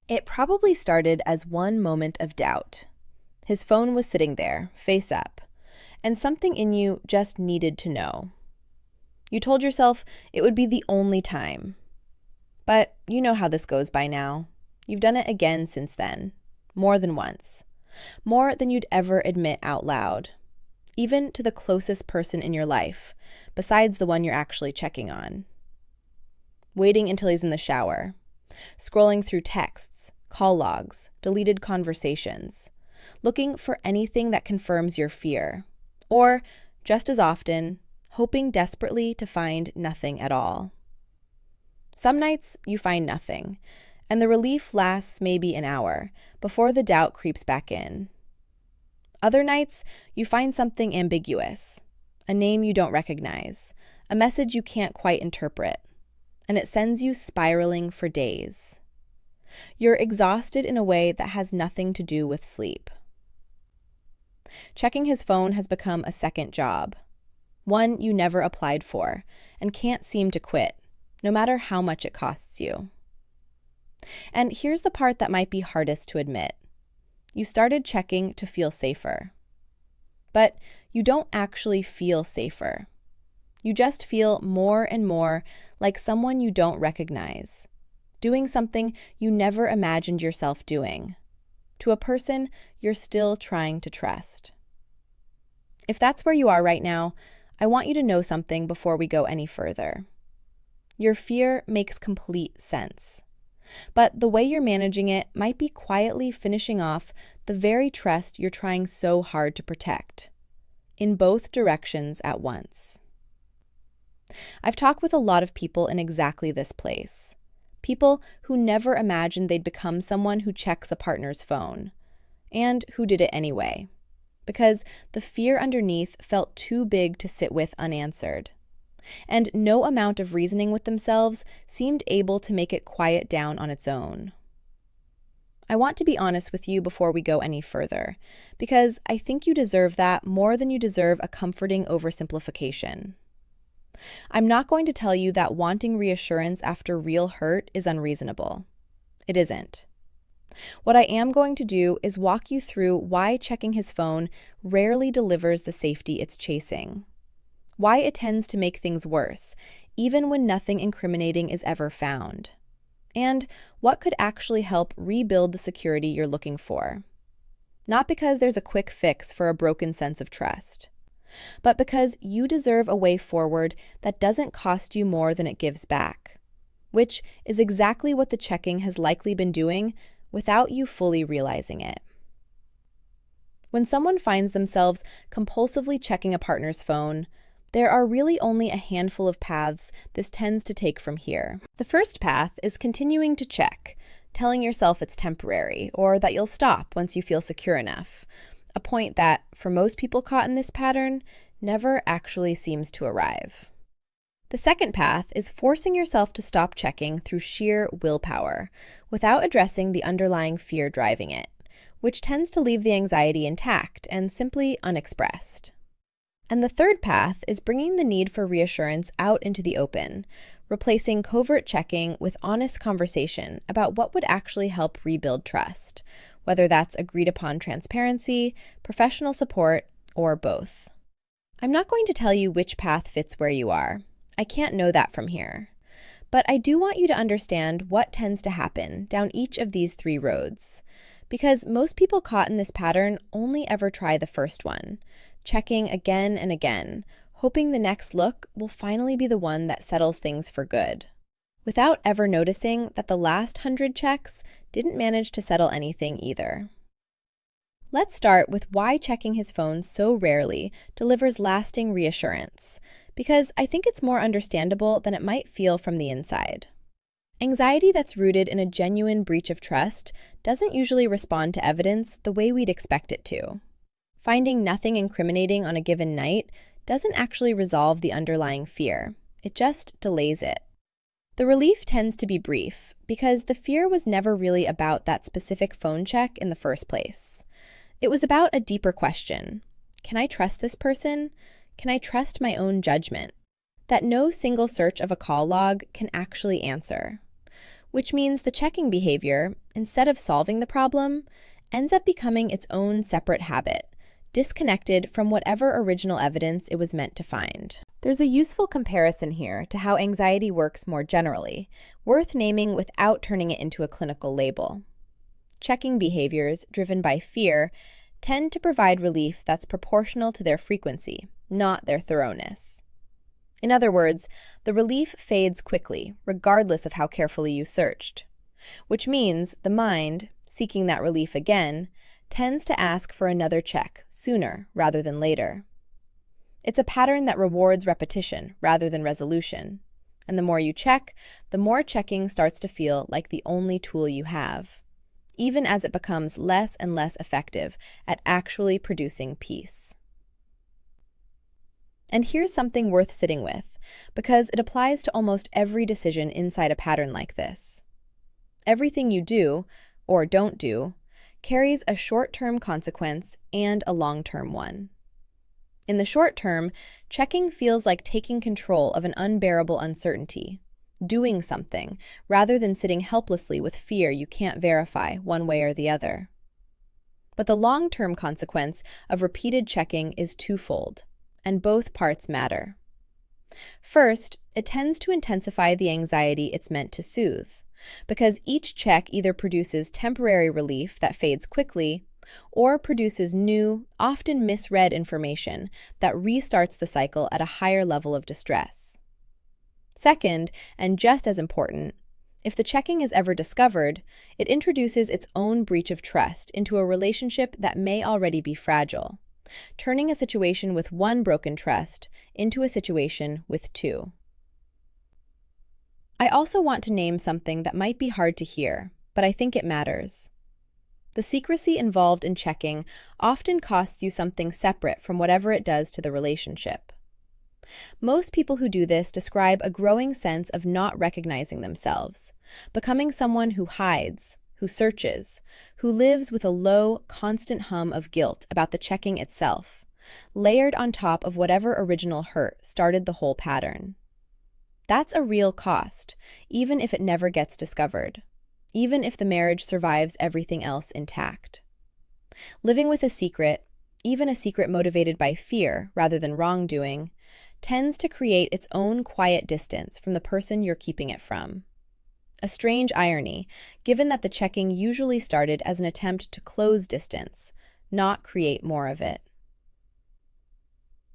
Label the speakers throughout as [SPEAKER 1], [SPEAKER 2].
[SPEAKER 1] It probably started as one moment of doubt. His phone was sitting there, face up, and something in you just needed to know. You told yourself it would be the only time. But you know how this goes by now. You've done it again since then, more than once, more than you'd ever admit out loud, even to the closest person in your life, besides the one you're actually checking on. Waiting until he's in the shower, scrolling through texts, call logs, deleted conversations, looking for anything that confirms your fear, or, just as often, hoping desperately to find nothing at all. Some nights you find nothing, and the relief lasts maybe an hour before the doubt creeps back in. Other nights you find something ambiguous, a name you don't recognize, a message you can't quite interpret, and it sends you spiraling for days. You're exhausted in a way that has nothing to do with sleep. Checking his phone has become a second job, one you never applied for and can't seem to quit, no matter how much it costs you. And here's the part that might be hardest to admit. You started checking to feel safer. But you don't actually feel safer. You just feel more and more like someone you don't recognize, doing something you never imagined yourself doing, to a person you're still trying to trust. If that's where you are right now, I want you to know something before we go any further. Your fear makes complete sense, but the way you're managing it might be quietly finishing off the very trust you're trying so hard to protect, in both directions at once. I've talked with a lot of people in exactly this place. People who never imagined they'd become someone who checks a partner's phone, and who did it anyway, because the fear underneath felt too big to sit with unanswered. And no amount of reasoning with themselves seemed able to make it quiet down on its own. I want to be honest with you before we go any further, because I think you deserve that more than you deserve a comforting oversimplification. I'm not going to tell you that wanting reassurance after real hurt is unreasonable. It isn't. What I am going to do is walk you through why checking his phone rarely delivers the safety it's chasing, why it tends to make things worse, even when nothing incriminating is ever found, and what could actually help rebuild the security you're looking for. Not because there's a quick fix for a broken sense of trust, but because you deserve a way forward that doesn't cost you more than it gives back, which is exactly what the checking has likely been doing without you fully realizing it. When someone finds themselves compulsively checking a partner's phone, there are really only a handful of paths this tends to take from here. The first path is continuing to check, telling yourself it's temporary, or that you'll stop once you feel secure enough, a point that, for most people caught in this pattern, never actually seems to arrive. The second path is forcing yourself to stop checking through sheer willpower, without addressing the underlying fear driving it, which tends to leave the anxiety intact and simply unexpressed. And the third path is bringing the need for reassurance out into the open, replacing covert checking with honest conversation about what would actually help rebuild trust, whether that's agreed upon transparency, professional support, or both. I'm not going to tell you which path fits where you are. I can't know that from here. But I do want you to understand what tends to happen down each of these three roads, because most people caught in this pattern only ever try the first one, checking again and again, hoping the next look will finally be the one that settles things for good, without ever noticing that the last 100 checks didn't manage to settle anything either. Let's start with why checking his phone so rarely delivers lasting reassurance, because I think it's more understandable than it might feel from the inside. Anxiety that's rooted in a genuine breach of trust doesn't usually respond to evidence the way we'd expect it to. Finding nothing incriminating on a given night doesn't actually resolve the underlying fear. It just delays it. The relief tends to be brief because the fear was never really about that specific phone check in the first place. It was about a deeper question. Can I trust this person? Can I trust my own judgment? That no single search of a call log can actually answer. Which means the checking behavior, instead of solving the problem, ends up becoming its own separate habit, disconnected from whatever original evidence it was meant to find. There's a useful comparison here to how anxiety works more generally, worth naming without turning it into a clinical label. Checking behaviors driven by fear tend to provide relief that's proportional to their frequency, not their thoroughness. In other words, the relief fades quickly, regardless of how carefully you searched, which means the mind, seeking that relief again, tends to ask for another check sooner rather than later. It's a pattern that rewards repetition rather than resolution, and the more you check, the more checking starts to feel like the only tool you have, even as it becomes less and less effective at actually producing peace. And here's something worth sitting with, because it applies to almost every decision inside a pattern like this. Everything you do, or don't do, carries a short-term consequence and a long-term one. In the short term, checking feels like taking control of an unbearable uncertainty, doing something, rather than sitting helplessly with fear you can't verify one way or the other. But the long-term consequence of repeated checking is twofold, and both parts matter. First, it tends to intensify the anxiety it's meant to soothe, because each check either produces temporary relief that fades quickly, or produces new, often misread information that restarts the cycle at a higher level of distress. Second, and just as important, if the checking is ever discovered, it introduces its own breach of trust into a relationship that may already be fragile, turning a situation with one broken trust into a situation with two. I also want to name something that might be hard to hear, but I think it matters. The secrecy involved in checking often costs you something separate from whatever it does to the relationship. Most people who do this describe a growing sense of not recognizing themselves, becoming someone who hides, who searches, who lives with a low, constant hum of guilt about the checking itself, layered on top of whatever original hurt started the whole pattern. That's a real cost, even if it never gets discovered, even if the marriage survives everything else intact. Living with a secret, even a secret motivated by fear rather than wrongdoing, tends to create its own quiet distance from the person you're keeping it from. A strange irony, given that the checking usually started as an attempt to close distance, not create more of it.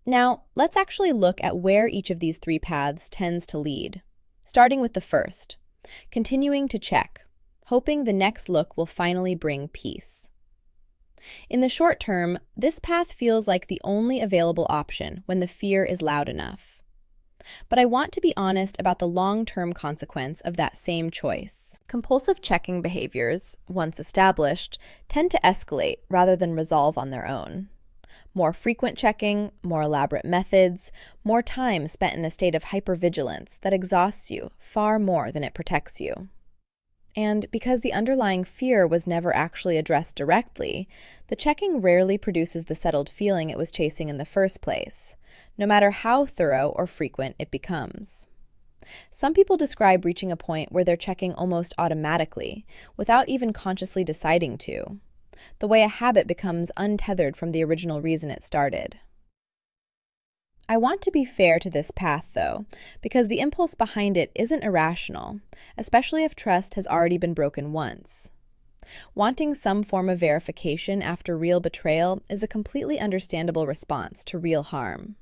[SPEAKER 1] Now, let's actually look at where each of these three paths tends to lead, starting with the first, continuing to check, hoping the next look will finally bring peace. In the short term, this path feels like the only available option when the fear is loud enough. But I want to be honest about the long-term consequence of that same choice. Compulsive checking behaviors, once established, tend to escalate rather than resolve on their own. More frequent checking, more elaborate methods, more time spent in a state of hypervigilance that exhausts you far more than it protects you. And because the underlying fear was never actually addressed directly, the checking rarely produces the settled feeling it was chasing in the first place, no matter how thorough or frequent it becomes. Some people describe reaching a point where they're checking almost automatically, without even consciously deciding to, the way a habit becomes untethered from the original reason it started. I want to be fair to this path, though, because the impulse behind it isn't irrational, especially if trust has already been broken once. Wanting some form of verification after real betrayal is a completely understandable response to real harm.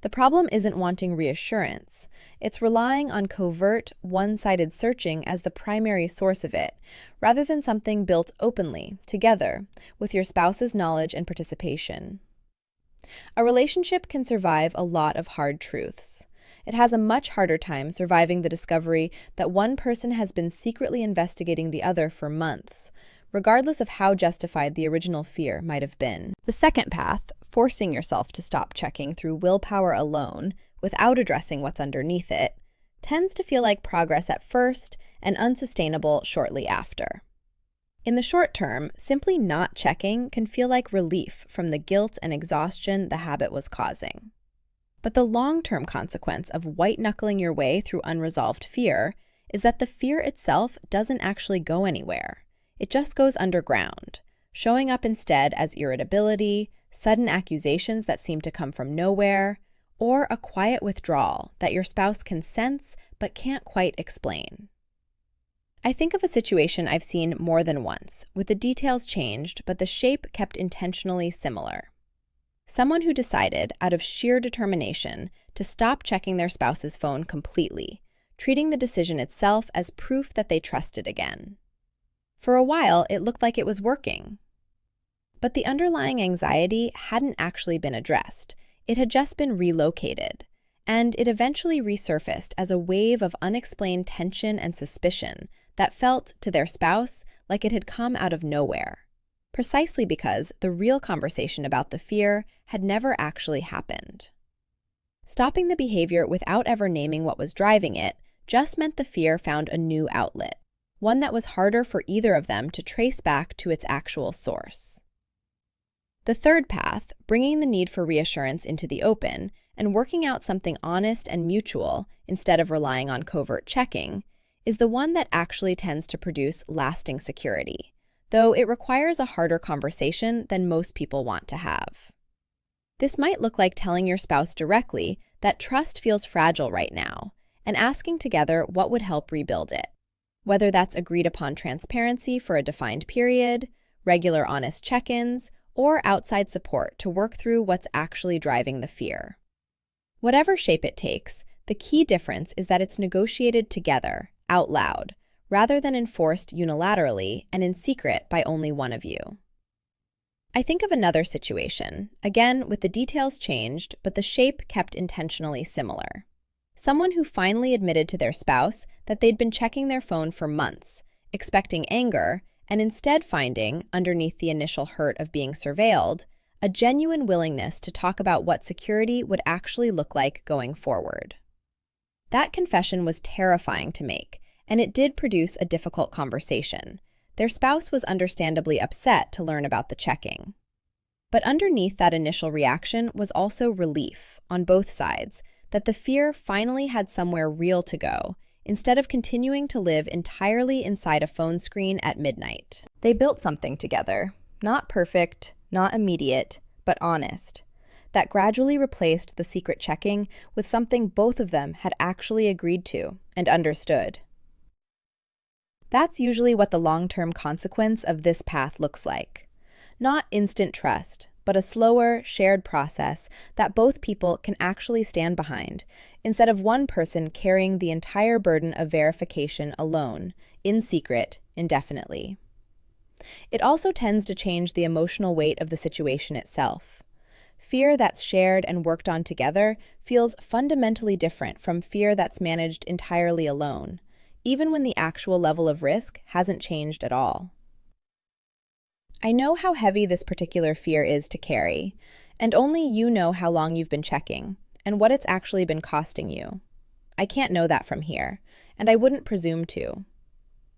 [SPEAKER 1] The problem isn't wanting reassurance. It's relying on covert, one-sided searching as the primary source of it, rather than something built openly, together, with your spouse's knowledge and participation. A relationship can survive a lot of hard truths. It has a much harder time surviving the discovery that one person has been secretly investigating the other for months, regardless of how justified the original fear might have been. The second path, forcing yourself to stop checking through willpower alone, without addressing what's underneath it, tends to feel like progress at first and unsustainable shortly after. In the short term, simply not checking can feel like relief from the guilt and exhaustion the habit was causing. But the long-term consequence of white-knuckling your way through unresolved fear is that the fear itself doesn't actually go anywhere. it just goes underground, showing up instead as irritability, sudden accusations that seem to come from nowhere, or a quiet withdrawal that your spouse can sense but can't quite explain. I think of a situation I've seen more than once, with the details changed but the shape kept intentionally similar. Someone who decided, out of sheer determination, to stop checking their spouse's phone completely, treating the decision itself as proof that they trusted again. For a while, it looked like it was working. But the underlying anxiety hadn't actually been addressed. It had just been relocated, and it eventually resurfaced as a wave of unexplained tension and suspicion that felt, to their spouse, like it had come out of nowhere, precisely because the real conversation about the fear had never actually happened. Stopping the behavior without ever naming what was driving it just meant the fear found a new outlet, one that was harder for either of them to trace back to its actual source. The third path, bringing the need for reassurance into the open and working out something honest and mutual instead of relying on covert checking, is the one that actually tends to produce lasting security, though it requires a harder conversation than most people want to have. This might look like telling your spouse directly that trust feels fragile right now and asking together what would help rebuild it, whether that's agreed upon transparency for a defined period, regular honest check-ins, or outside support to work through what's actually driving the fear. Whatever shape it takes, the key difference is that it's negotiated together, out loud, rather than enforced unilaterally and in secret by only one of you. I think of another situation, again with the details changed, but the shape kept intentionally similar. Someone who finally admitted to their spouse that they'd been checking their phone for months, expecting anger, and instead finding, underneath the initial hurt of being surveilled, a genuine willingness to talk about what security would actually look like going forward. That confession was terrifying to make, and it did produce a difficult conversation. Their spouse was understandably upset to learn about the checking. But underneath that initial reaction was also relief, on both sides, that the fear finally had somewhere real to go, instead of continuing to live entirely inside a phone screen at midnight. They built something together, not perfect, not immediate, but honest, that gradually replaced the secret checking with something both of them had actually agreed to and understood. That's usually what the long-term consequence of this path looks like. Not instant trust, but a slower, shared process that both people can actually stand behind, instead of one person carrying the entire burden of verification alone, in secret, indefinitely. It also tends to change the emotional weight of the situation itself. Fear that's shared and worked on together feels fundamentally different from fear that's managed entirely alone, even when the actual level of risk hasn't changed at all. I know how heavy this particular fear is to carry, and only you know how long you've been checking, and what it's actually been costing you. I can't know that from here, and I wouldn't presume to.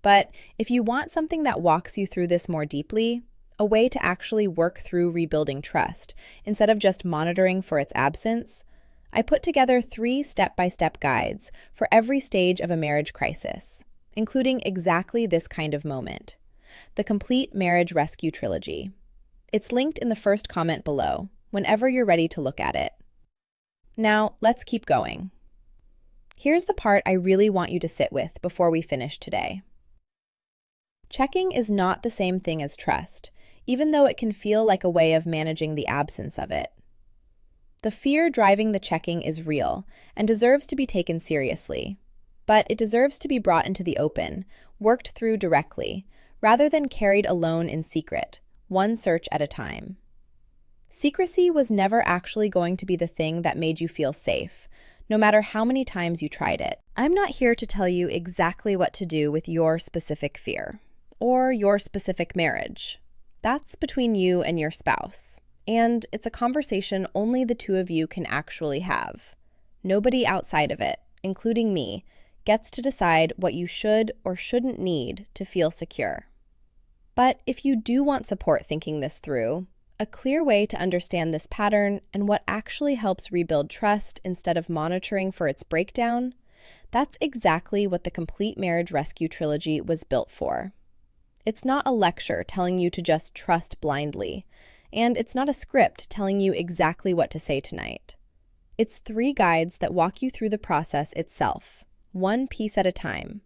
[SPEAKER 1] But if you want something that walks you through this more deeply, a way to actually work through rebuilding trust, instead of just monitoring for its absence, I put together 3 step-by-step guides for every stage of a marriage crisis, including exactly this kind of moment. The Complete Marriage Rescue Trilogy. It's linked in the first comment below, whenever you're ready to look at it. Now, let's keep going. Here's the part I really want you to sit with before we finish today. Checking is not the same thing as trust, even though it can feel like a way of managing the absence of it. The fear driving the checking is real and deserves to be taken seriously, but it deserves to be brought into the open, worked through directly, rather than carried alone in secret, one search at a time. Secrecy was never actually going to be the thing that made you feel safe, no matter how many times you tried it. I'm not here to tell you exactly what to do with your specific fear, or your specific marriage. That's between you and your spouse, and it's a conversation only the two of you can actually have. Nobody outside of it, including me, gets to decide what you should or shouldn't need to feel secure. But if you do want support thinking this through, a clear way to understand this pattern and what actually helps rebuild trust instead of monitoring for its breakdown, that's exactly what the Complete Marriage Rescue Trilogy was built for. It's not a lecture telling you to just trust blindly, and it's not a script telling you exactly what to say tonight. It's 3 guides that walk you through the process itself, one piece at a time,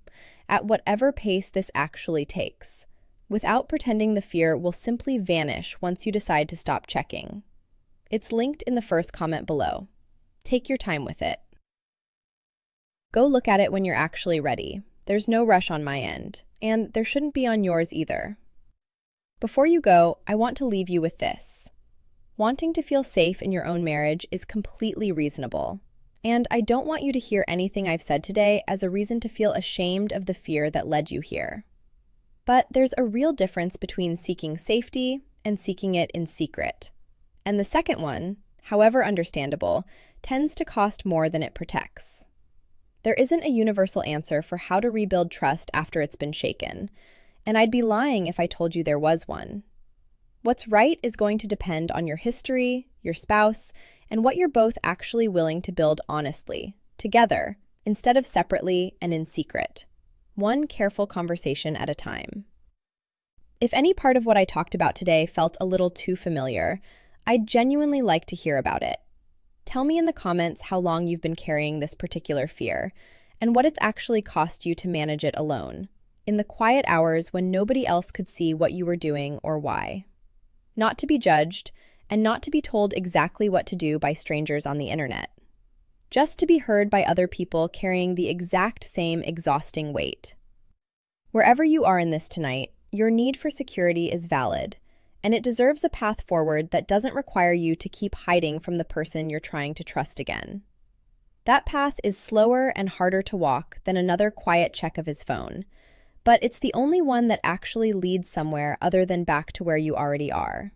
[SPEAKER 1] at whatever pace this actually takes, without pretending the fear will simply vanish once you decide to stop checking. It's linked in the first comment below. Take your time with it. Go look at it when you're actually ready. There's no rush on my end, and there shouldn't be on yours either. Before you go, I want to leave you with this. Wanting to feel safe in your own marriage is completely reasonable, and I don't want you to hear anything I've said today as a reason to feel ashamed of the fear that led you here. But there's a real difference between seeking safety and seeking it in secret. And the second one, however understandable, tends to cost more than it protects. There isn't a universal answer for how to rebuild trust after it's been shaken, and I'd be lying if I told you there was one. What's right is going to depend on your history, your spouse, and what you're both actually willing to build honestly, together, instead of separately and in secret. One careful conversation at a time. If any part of what I talked about today felt a little too familiar, I'd genuinely like to hear about it. Tell me in the comments how long you've been carrying this particular fear, and what it's actually cost you to manage it alone, in the quiet hours when nobody else could see what you were doing or why. Not to be judged, and not to be told exactly what to do by strangers on the internet. Just to be heard by other people carrying the exact same exhausting weight. Wherever you are in this tonight, your need for security is valid, and it deserves a path forward that doesn't require you to keep hiding from the person you're trying to trust again. That path is slower and harder to walk than another quiet check of his phone, but it's the only one that actually leads somewhere other than back to where you already are.